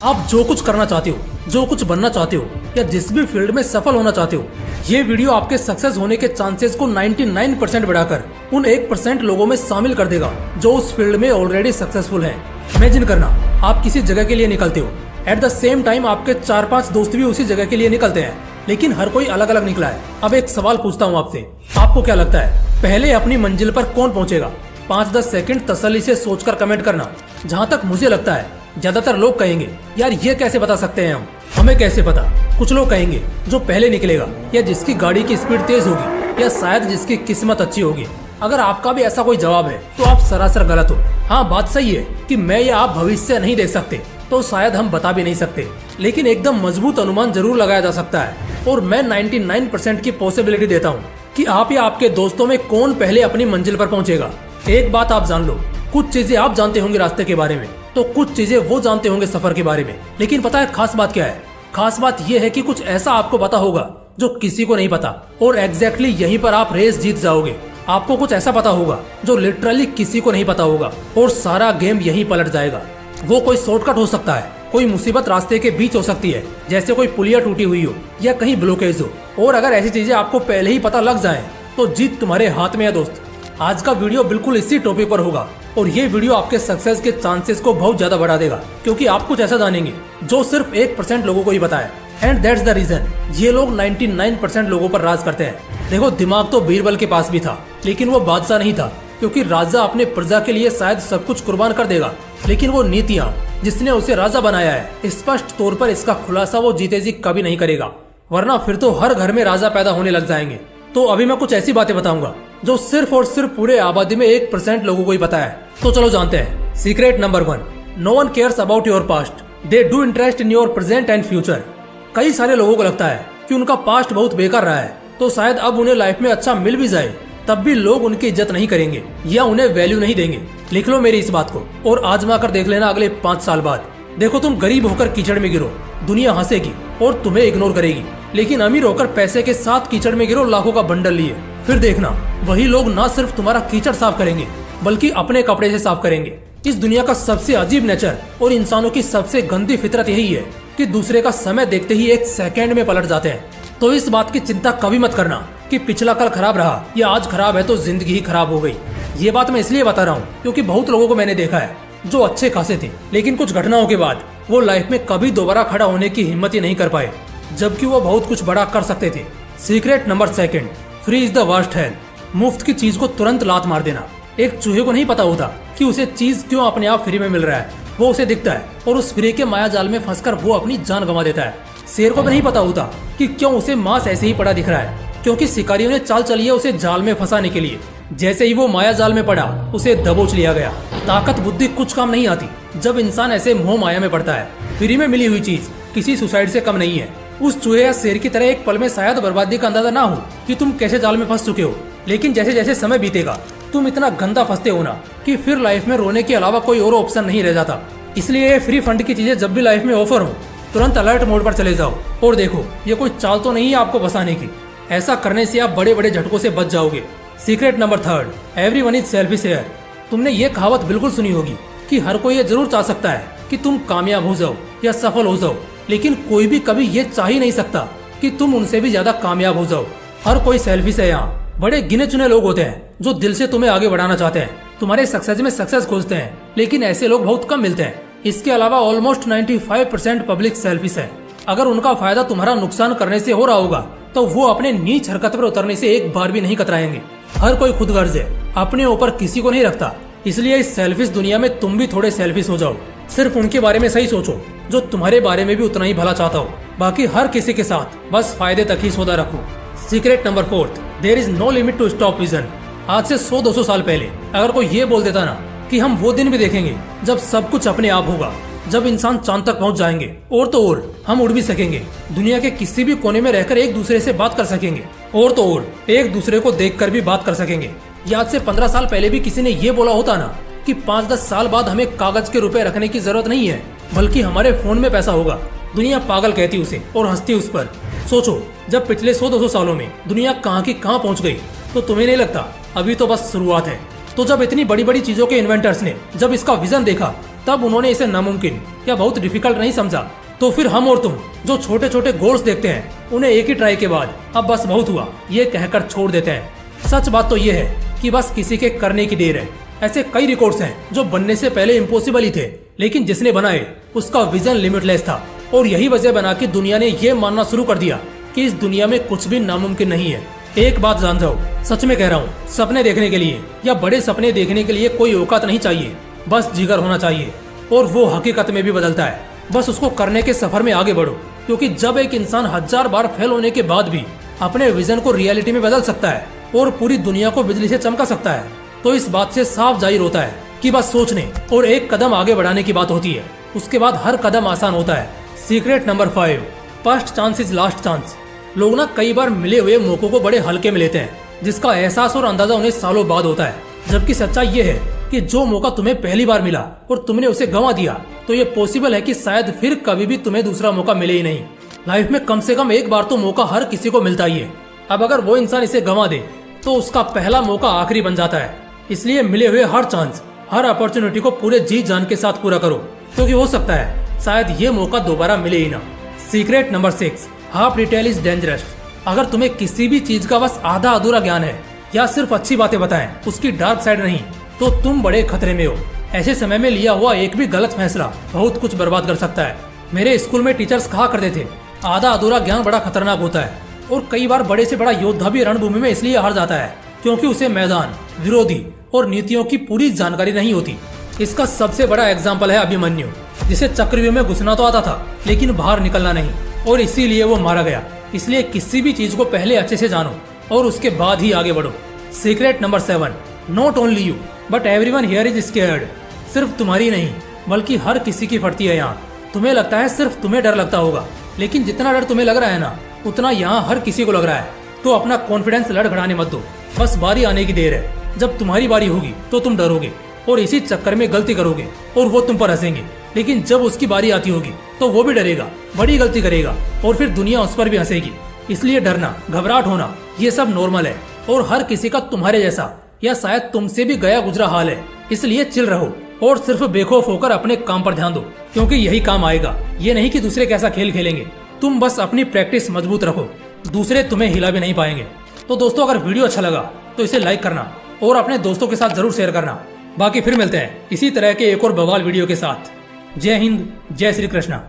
आप जो कुछ करना चाहते हो, जो कुछ बनना चाहते हो या जिस भी फील्ड में सफल होना चाहते हो, ये वीडियो आपके सक्सेस होने के चांसेस को 99% बढ़ाकर उन 1% लोगों में शामिल कर देगा जो उस फील्ड में ऑलरेडी सक्सेसफुल हैं। इमेजिन करना, आप किसी जगह के लिए निकलते हो, एट द सेम टाइम आपके 4-5 दोस्त भी उसी जगह के लिए निकलते हैं, लेकिन हर कोई अलग अलग निकला है। अब एक सवाल पूछता हूँ आपसे, आपको क्या लगता है पहले अपनी मंजिल पर कौन पहुँचेगा? 5-10 सेकंड तसल्ली से सोचकर कमेंट करना। जहाँ तक मुझे लगता है ज्यादातर लोग कहेंगे यार ये कैसे बता सकते हैं हमें कैसे पता। कुछ लोग कहेंगे जो पहले निकलेगा, या जिसकी गाड़ी की स्पीड तेज होगी, या शायद जिसकी किस्मत अच्छी होगी। अगर आपका भी ऐसा कोई जवाब है तो आप सरासर गलत हो। हाँ, बात सही है कि मैं या आप भविष्य नहीं देख सकते, तो शायद हम बता भी नहीं सकते, लेकिन एकदम मजबूत अनुमान जरूर लगाया जा सकता है। और मैं 99% की पॉसिबिलिटी देता हूँ कि आप या आपके दोस्तों में कौन पहले अपनी मंजिल पर पहुँचेगा। एक बात आप जान लो, कुछ चीजें आप जानते होंगे रास्ते के बारे में, तो कुछ चीजें वो जानते होंगे सफर के बारे में। लेकिन पता है खास बात क्या है? खास बात ये है कि कुछ ऐसा आपको पता होगा जो किसी को नहीं पता, और एग्जैक्टली यहीं पर आप रेस जीत जाओगे। आपको कुछ ऐसा पता होगा जो लिटरली किसी को नहीं पता होगा, और सारा गेम यहीं पलट जाएगा। वो कोई शॉर्टकट हो सकता है, कोई मुसीबत रास्ते के बीच हो सकती है, जैसे कोई पुलिया टूटी हुई हो या कहीं ब्लॉकेज हो। और अगर ऐसी चीजें आपको पहले ही पता लग जाए तो जीत तुम्हारे हाथ में है दोस्त। आज का वीडियो बिल्कुल इसी टॉपिक पर होगा, और ये वीडियो आपके सक्सेस के चांसेस को बहुत ज्यादा बढ़ा देगा, क्योंकि आप कुछ ऐसा जानेंगे जो सिर्फ 1% लोगों को ही पता है। एंड दैट्स द रीजन ये लोग 99% लोगों पर राज करते हैं। देखो, दिमाग तो बीरबल के पास भी था, लेकिन वो बादशाह नहीं था, क्योंकि राजा अपने प्रजा के लिए शायद सब कुछ कुर्बान कर देगा, लेकिन वो नीतियाँ जिसने उसे राजा बनाया है, स्पष्ट तौर पर इसका खुलासा वो जीते जी कभी नहीं करेगा, वरना फिर तो हर घर में राजा पैदा होने लग जाएंगे। तो अभी मैं कुछ ऐसी बातें बताऊंगा जो सिर्फ और सिर्फ पूरे आबादी में 1% लोगों को ही पता है। तो चलो जानते हैं। Secret number 1, no one cares about your past, they do interest in your present and future. कई सारे लोगों को लगता है कि उनका पास्ट बहुत बेकार रहा है, तो शायद अब उन्हें लाइफ में अच्छा मिल भी जाए तब भी लोग उनकी इज्जत नहीं करेंगे या उन्हें वैल्यू नहीं देंगे। लिख लो मेरी इस बात को और आजमा कर देख लेना अगले 5 साल बाद। देखो, तुम गरीब होकर कीचड़ में गिरो, दुनिया हंसेगी और तुम्हें इग्नोर करेगी, लेकिन अमीर होकर पैसे के साथ कीचड़ में गिरो लाखों का बंडल लिए, फिर देखना वही लोग ना सिर्फ तुम्हारा कीचड़ साफ करेंगे बल्कि अपने कपड़े से साफ करेंगे। इस दुनिया का सबसे अजीब नेचर और इंसानों की सबसे गंदी फितरत यही है कि दूसरे का समय देखते ही 1 सेकंड में पलट जाते हैं। तो इस बात की चिंता कभी मत करना कि पिछला कल खराब रहा या आज खराब है तो जिंदगी ही खराब हो गई। ये बात मैं इसलिए बता रहा हूँ क्योंकि बहुत लोगों को मैंने देखा है जो अच्छे खासे थे, लेकिन कुछ घटनाओं के बाद वो लाइफ में कभी दोबारा खड़ा होने की हिम्मत ही नहीं कर पाए, जबकि वो बहुत कुछ बड़ा कर सकते थे। Secret number 2, free is the worst help. मुफ्त की चीज को तुरंत लात मार देना। एक चूहे को नहीं पता होता कि उसे चीज क्यों अपने आप फ्री में मिल रहा है, वो उसे दिखता है और उस फ्री के माया जाल में फंसकर वो अपनी जान गंवा देता है। शेर को भी नहीं पता होता कि क्यों उसे मांस ऐसे ही पड़ा दिख रहा है, क्योंकि शिकारियों ने चाल चली है उसे जाल में फंसाने के लिए। जैसे ही वो माया जाल में पड़ा उसे दबोच लिया गया। ताकत बुद्धि कुछ काम नहीं आती जब इंसान ऐसे मोह माया में पड़ता है। फ्री में मिली हुई चीज किसी सुसाइड से कम नहीं है। उस चूहे या शेर की तरह एक पल में शायद बर्बादी का अंदाजा ना हो कि तुम कैसे जाल में फंस चुके हो, लेकिन जैसे जैसे समय बीतेगा तुम इतना गंदा फंसते हो ना कि फिर लाइफ में रोने के अलावा कोई और ऑप्शन नहीं रह जाता। इसलिए ये फ्री फंड की चीजें जब भी लाइफ में ऑफर हो तुरंत अलर्ट मोड पर चले जाओ और देखो ये कोई चाल तो नहीं है आपको फंसाने की। ऐसा करने से आप बड़े बड़े झटकों से बच जाओगे। Secret number 3, everyone is selfish here. तुमने ये कहावत बिल्कुल सुनी होगी कि हर कोई ये जरूर चाह सकता है कि तुम कामयाब हो जाओ या सफल हो जाओ, लेकिन कोई भी कभी ये चाह ही नहीं सकता कि तुम उनसे भी ज्यादा कामयाब हो जाओ। हर कोई सेल्फिश है। यहाँ बड़े गिने चुने लोग होते हैं जो दिल से तुम्हें आगे बढ़ाना चाहते हैं, तुम्हारे सक्सेस में सक्सेस खोजते हैं, लेकिन ऐसे लोग बहुत कम मिलते हैं। इसके अलावा ऑलमोस्ट 95% पब्लिक सेल्फिश है। अगर उनका फायदा तुम्हारा नुकसान करने से हो रहा होगा तो वो अपने नीच हरकत पर उतरने से एक बार भी नहीं कतराएंगे। हर कोई खुदगर्ज है, अपने ऊपर किसी को नहीं रखता। इसलिए इस सेल्फिश दुनिया में तुम भी थोड़े सेल्फिश हो जाओ। सिर्फ उनके बारे में सही सोचो जो तुम्हारे बारे में भी उतना ही भला चाहता हो। बाकी हर किसी के साथ बस फायदे तक ही सौदा रखो। Secret number 4, there is no limit to stop vision. आज से 100-200 साल पहले अगर कोई ये बोल देता ना कि हम वो दिन भी देखेंगे जब सब कुछ अपने आप होगा, जब इंसान चांद तक पहुंच जाएंगे, और तो और हम उड़ भी सकेंगे, दुनिया के किसी भी कोने में रहकर एक दूसरे से बात कर सकेंगे, और तो और एक दूसरे को देखकर भी बात कर सकेंगे। आज से 15 साल पहले भी किसी ने ये बोला होता ना कि 5-10 साल बाद हमें कागज के रुपए रखने की जरूरत नहीं है, बल्कि हमारे फोन में पैसा होगा, दुनिया पागल कहती उसे और हंसती उस पर। सोचो, जब पिछले 100-200 सालों में दुनिया कहाँ की कहाँ पहुँच गई, तो तुम्हें नहीं लगता अभी तो बस शुरुआत है? तो जब इतनी बड़ी बड़ी चीजों के इन्वेंटर्स ने जब इसका विजन देखा तब उन्होंने इसे नामुमकिन या बहुत डिफिकल्ट नहीं समझा। तो फिर हम और तुम जो छोटे छोटे गोल्स देखते हैं उन्हें एक ही ट्राई के बाद अब बस बहुत हुआ ये कहकर छोड़ देते हैं। सच बात तो ये है कि बस किसी के करने की देर है। ऐसे कई रिकॉर्ड्स हैं जो बनने से पहले इम्पॉसिबल ही थे, लेकिन जिसने बनाए उसका विजन लिमिटलेस था। और यही वजह बना कि दुनिया ने ये मानना शुरू कर दिया कि इस दुनिया में कुछ भी नामुमकिन नहीं है। एक बात जान जाओ, सच में कह रहा हूँ, सपने देखने के लिए या बड़े सपने देखने के लिए कोई औकात नहीं चाहिए, बस जिगर होना चाहिए। और वो हकीकत में भी बदलता है। बस उसको करने के सफर में आगे बढ़ो, क्योंकि जब एक इंसान 1000 बार फेल होने के बाद भी अपने विजन को रियलिटी में बदल सकता है और पूरी दुनिया को बिजली से चमका सकता है, तो इस बात से साफ जाहिर होता है कि बस सोचने और एक कदम आगे बढ़ाने की बात होती है। उसके बाद हर कदम आसान होता है। Secret number 5, first chance is last chance. लोग ना कई बार मिले हुए मौकों को बड़े हल्के में लेते हैं, जिसका एहसास और अंदाजा उन्हें सालों बाद होता है। जबकि सच्चाई ये है कि जो मौका तुम्हें पहली बार मिला और तुमने उसे गंवा दिया, तो ये पॉसिबल है कि शायद फिर कभी भी तुम्हें दूसरा मौका मिले ही नहीं। लाइफ में कम से कम एक बार तो मौका हर किसी को मिलता ही है। अब अगर वो इंसान इसे गंवा दे तो उसका पहला मौका आखिरी बन जाता है। इसलिए मिले हुए हर चांस, हर अपॉर्चुनिटी को पूरे जी जान के साथ पूरा करो, क्योंकि हो सकता है शायद ये मौका दोबारा मिले ही ना। Secret number 6, half detail is dangerous. अगर तुम्हें किसी भी चीज का बस आधा अधूरा ज्ञान है या सिर्फ अच्छी बातें बताएं, उसकी डार्क साइड नहीं, तो तुम बड़े खतरे में हो। ऐसे समय में लिया हुआ एक भी गलत फैसला बहुत कुछ बर्बाद कर सकता है। मेरे स्कूल में टीचर्स कहा करते थे, आधा अधूरा ज्ञान बड़ा खतरनाक होता है। और कई बार बड़े से बड़ा योद्धा भी रणभूमि में इसलिए हार जाता है क्योंकि उसे मैदान, विरोधी और नीतियों की पूरी जानकारी नहीं होती। इसका सबसे बड़ा एग्जाम्पल है अभिमन्यु, जिसे चक्रव्यूह में घुसना तो आता था लेकिन बाहर निकलना नहीं, और इसीलिए वो मारा गया। इसलिए किसी भी चीज को पहले अच्छे से जानो और उसके बाद ही आगे बढ़ो। Secret number 7, not only you but everyone here is scared. सिर्फ तुम्हारी नहीं बल्कि हर किसी की फटती है यहाँ। तुम्हें लगता है सिर्फ तुम्हें डर लगता होगा, लेकिन जितना डर तुम्हें लग रहा है ना, उतना यहाँ हर किसी को लग रहा है। तो अपना कॉन्फिडेंस लड़खड़ाने मत दो, बस बारी आने की देर है। जब तुम्हारी बारी होगी तो तुम डरोगे और इसी चक्कर में गलती करोगे और वो तुम पर हंसेंगे। लेकिन जब उसकी बारी आती होगी तो वो भी डरेगा, बड़ी गलती करेगा और फिर दुनिया उस पर भी हंसेगी। इसलिए डरना, घबराहट होना, ये सब नॉर्मल है और हर किसी का तुम्हारे जैसा या शायद तुमसे भी गया गुजरा हाल है। इसलिए चिल रहो और सिर्फ बेखौफ होकर अपने काम पर ध्यान दो, क्योंकि यही काम आएगा। ये नहीं कि दूसरे कैसा खेल खेलेंगे, तुम बस अपनी प्रैक्टिस मजबूत रखो, दूसरे तुम्हें हिला भी नहीं पाएंगे। तो दोस्तों, अगर वीडियो अच्छा लगा तो इसे लाइक करना और अपने दोस्तों के साथ जरूर शेयर करना। बाकी फिर मिलते हैं इसी तरह के एक और बवाल वीडियो के साथ। जय हिंद, जय श्री कृष्णा।